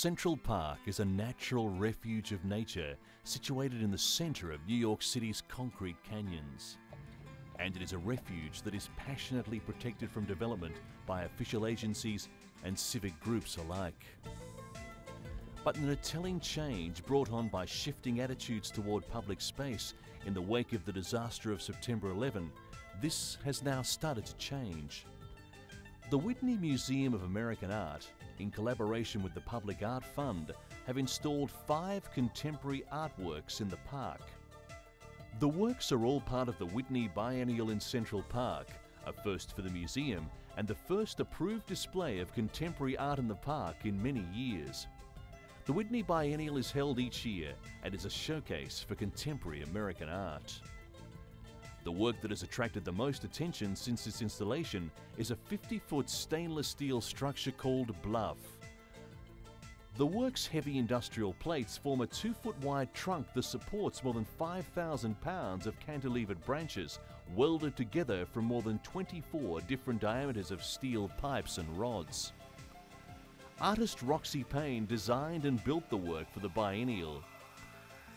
Central Park is a natural refuge of nature situated in the centre of New York City's concrete canyons. And it is a refuge that is passionately protected from development by official agencies and civic groups alike. But in a telling change brought on by shifting attitudes toward public space in the wake of the disaster of September 11, this has now started to change. The Whitney Museum of American Art, in collaboration with the Public Art Fund, have installed 5 contemporary artworks in the park. The works are all part of the Whitney Biennial in Central Park, a first for the museum and the first approved display of contemporary art in the park in many years. The Whitney Biennial is held each year and is a showcase for contemporary American art. The work that has attracted the most attention since its installation is a 50-foot stainless steel structure called Bluff. The work's heavy industrial plates form a 2-foot wide trunk that supports more than 5,000 pounds of cantilevered branches welded together from more than 24 different diameters of steel pipes and rods. Artist Roxy Payne designed and built the work for the biennial.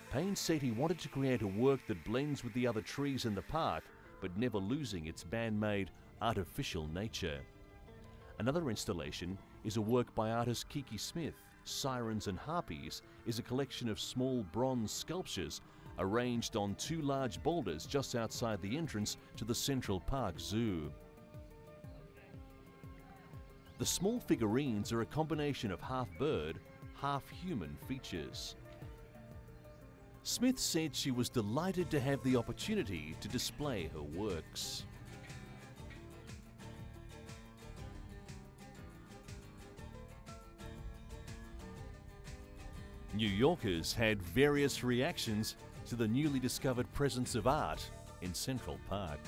Payne said he wanted to create a work that blends with the other trees in the park, but never losing its man-made, artificial nature. Another installation is a work by artist Kiki Smith. Sirens and Harpies is a collection of small bronze sculptures arranged on 2 large boulders just outside the entrance to the Central Park Zoo. The small figurines are a combination of half-bird, half-human features. Smith said she was delighted to have the opportunity to display her works. New Yorkers had various reactions to the newly discovered presence of art in Central Park.